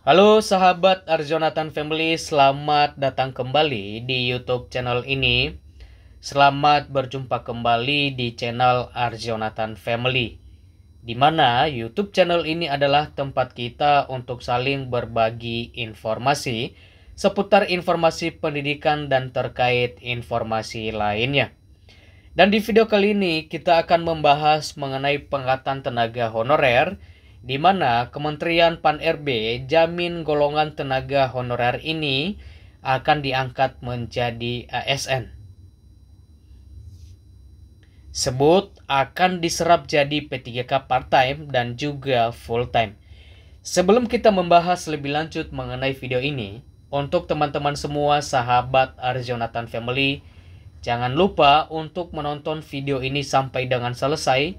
Halo sahabat Arjonatan Family, selamat datang kembali di YouTube channel ini. Selamat berjumpa kembali di channel Arjonatan Family, di mana YouTube channel ini adalah tempat kita untuk saling berbagi informasi seputar informasi pendidikan dan terkait informasi lainnya. Dan di video kali ini kita akan membahas mengenai pengangkatan tenaga honorer, di mana Kementerian Pan-RB jamin golongan tenaga honorer ini akan diangkat menjadi ASN. Sebut akan diserap jadi P3K part-time dan juga full-time. Sebelum kita membahas lebih lanjut mengenai video ini, untuk teman-teman semua sahabat Arjonatan Family, jangan lupa untuk menonton video ini sampai dengan selesai,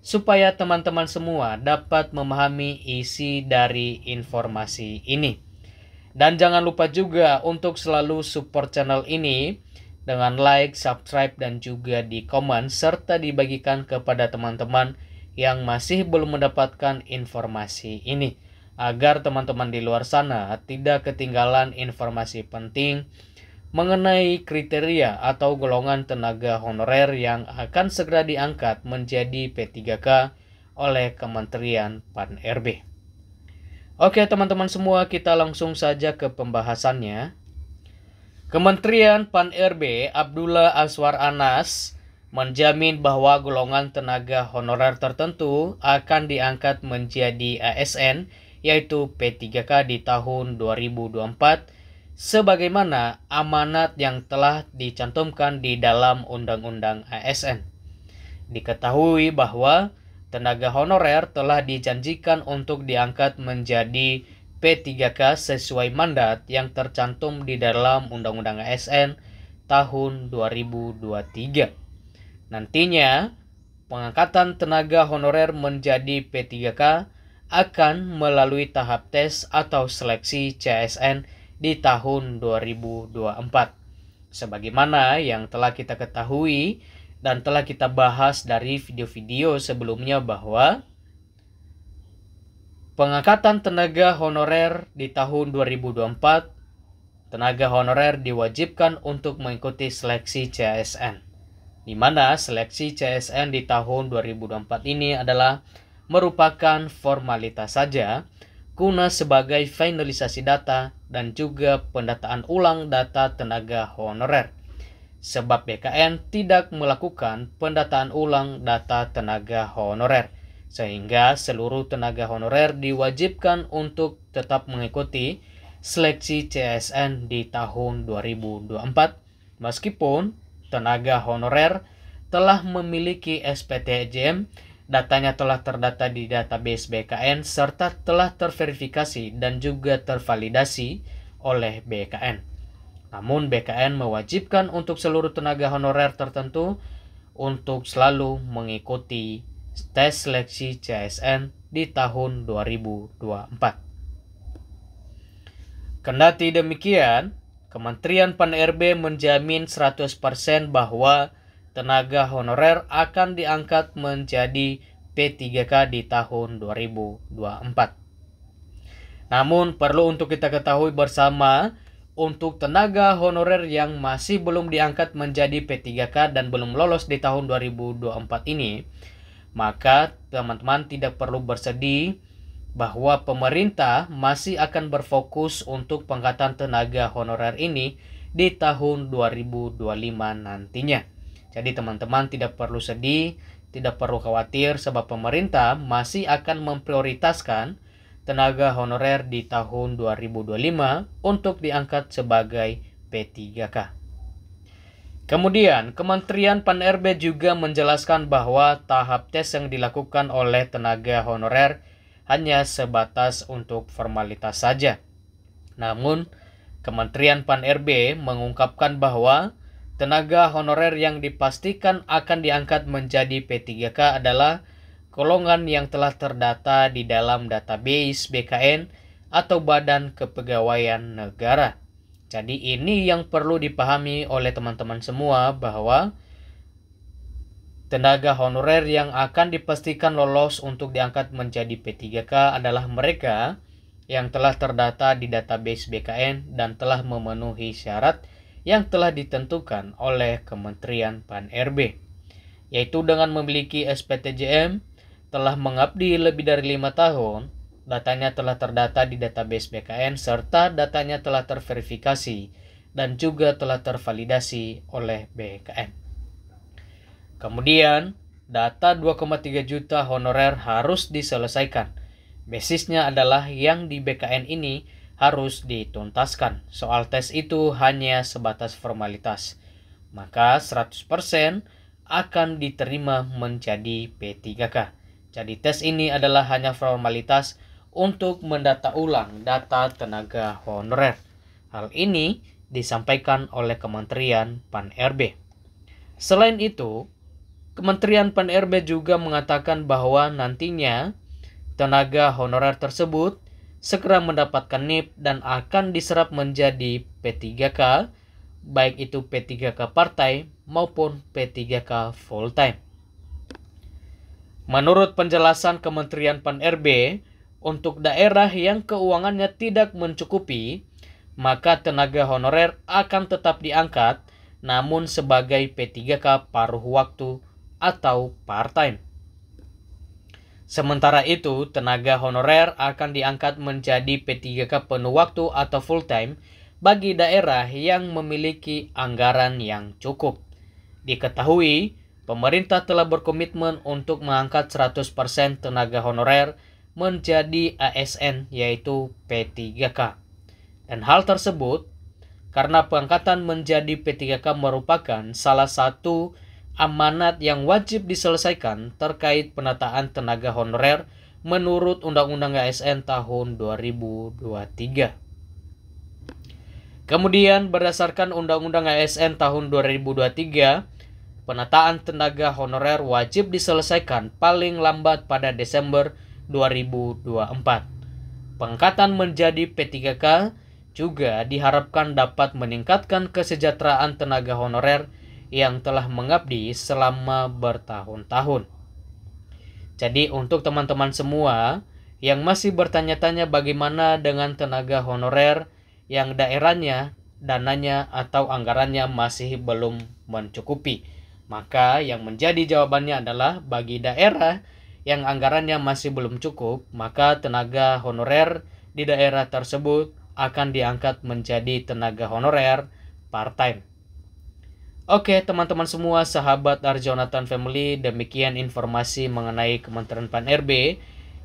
supaya teman-teman semua dapat memahami isi dari informasi ini. Dan jangan lupa juga untuk selalu support channel ini dengan like, subscribe, dan juga di komen, serta dibagikan kepada teman-teman yang masih belum mendapatkan informasi ini, agar teman-teman di luar sana tidak ketinggalan informasi penting mengenai kriteria atau golongan tenaga honorer yang akan segera diangkat menjadi P3K oleh Kementerian Pan-RB. Oke teman-teman semua, kita langsung saja ke pembahasannya. Kementerian Pan-RB Abdullah Azwar Anas menjamin bahwa golongan tenaga honorer tertentu akan diangkat menjadi ASN, yaitu P3K di tahun 2024, sebagaimana amanat yang telah dicantumkan di dalam Undang-Undang ASN. Diketahui bahwa tenaga honorer telah dijanjikan untuk diangkat menjadi P3K sesuai mandat yang tercantum di dalam Undang-Undang ASN tahun 2023. Nantinya, pengangkatan tenaga honorer menjadi P3K akan melalui tahap tes atau seleksi CSN di tahun 2024. Sebagaimana yang telah kita ketahui dan telah kita bahas dari video-video sebelumnya bahwa pengangkatan tenaga honorer di tahun 2024, tenaga honorer diwajibkan untuk mengikuti seleksi CSN. Di mana seleksi CSN di tahun 2024 ini adalah merupakan formalitas saja guna sebagai finalisasi data dan juga pendataan ulang data tenaga honorer. Sebab BKN tidak melakukan pendataan ulang data tenaga honorer, sehingga seluruh tenaga honorer diwajibkan untuk tetap mengikuti seleksi CSN di tahun 2024, meskipun tenaga honorer telah memiliki SPTJM, datanya telah terdata di database BKN serta telah terverifikasi dan juga tervalidasi oleh BKN. Namun BKN mewajibkan untuk seluruh tenaga honorer tertentu untuk selalu mengikuti tes seleksi CSN di tahun 2024. Kendati demikian, Kementerian Pan-RB menjamin 100% bahwa tenaga honorer akan diangkat menjadi P3K di tahun 2024. Namun perlu untuk kita ketahui bersama, untuk tenaga honorer yang masih belum diangkat menjadi P3K dan belum lolos di tahun 2024 ini, maka teman-teman tidak perlu bersedih bahwa pemerintah masih akan berfokus untuk pengangkatan tenaga honorer ini di tahun 2025 nantinya. Jadi teman-teman tidak perlu sedih, tidak perlu khawatir, sebab pemerintah masih akan memprioritaskan tenaga honorer di tahun 2025 untuk diangkat sebagai P3K. Kemudian, Kementerian Pan-RB juga menjelaskan bahwa tahap tes yang dilakukan oleh tenaga honorer hanya sebatas untuk formalitas saja. Namun, Kementerian Pan-RB mengungkapkan bahwa tenaga honorer yang dipastikan akan diangkat menjadi P3K adalah golongan yang telah terdata di dalam database BKN atau Badan Kepegawaian Negara. Jadi ini yang perlu dipahami oleh teman-teman semua, bahwa tenaga honorer yang akan dipastikan lolos untuk diangkat menjadi P3K adalah mereka yang telah terdata di database BKN dan telah memenuhi syarat yang telah ditentukan oleh Kementerian Pan-RB, yaitu dengan memiliki SPTJM, telah mengabdi lebih dari 5 tahun, datanya telah terdata di database BKN, serta datanya telah terverifikasi dan juga telah tervalidasi oleh BKN. Kemudian, data 2,3 juta honorer harus diselesaikan. Basisnya adalah yang di BKN ini harus dituntaskan. Soal tes itu hanya sebatas formalitas. Maka 100% akan diterima menjadi P3K. Jadi tes ini adalah hanya formalitas untuk mendata ulang data tenaga honorer. Hal ini disampaikan oleh Kementerian Pan-RB. Selain itu, Kementerian Pan-RB juga mengatakan bahwa nantinya tenaga honorer tersebut segera mendapatkan NIP dan akan diserap menjadi P3K, baik itu P3K part-time maupun P3K full-time. Menurut penjelasan Kementerian Pan-RB, untuk daerah yang keuangannya tidak mencukupi, maka tenaga honorer akan tetap diangkat, namun sebagai P3K paruh waktu atau part-time. Sementara itu, tenaga honorer akan diangkat menjadi P3K penuh waktu atau full-time bagi daerah yang memiliki anggaran yang cukup. Diketahui, pemerintah telah berkomitmen untuk mengangkat 100% tenaga honorer menjadi ASN, yaitu P3K. Dan hal tersebut karena pengangkatan menjadi P3K merupakan salah satu amanat yang wajib diselesaikan terkait penataan tenaga honorer menurut Undang-Undang ASN tahun 2023. Kemudian berdasarkan Undang-Undang ASN tahun 2023, penataan tenaga honorer wajib diselesaikan paling lambat pada Desember 2024. Pengangkatan menjadi P3K juga diharapkan dapat meningkatkan kesejahteraan tenaga honorer yang telah mengabdi selama bertahun-tahun. Jadi untuk teman-teman semua yang masih bertanya-tanya bagaimana dengan tenaga honorer yang daerahnya, dananya atau anggarannya masih belum mencukupi, maka yang menjadi jawabannya adalah bagi daerah yang anggarannya masih belum cukup, maka tenaga honorer di daerah tersebut akan diangkat menjadi tenaga honorer part-time. Oke teman-teman semua, sahabat Arjonatan Family, demikian informasi mengenai Kementerian Pan-RB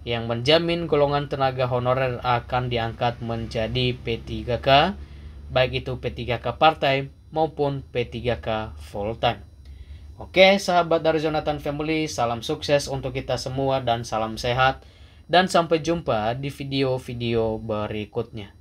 yang menjamin golongan tenaga honorer akan diangkat menjadi P3K, baik itu P3K part-time maupun P3K full-time. Oke sahabat Arjonatan Family, salam sukses untuk kita semua dan salam sehat, dan sampai jumpa di video-video berikutnya.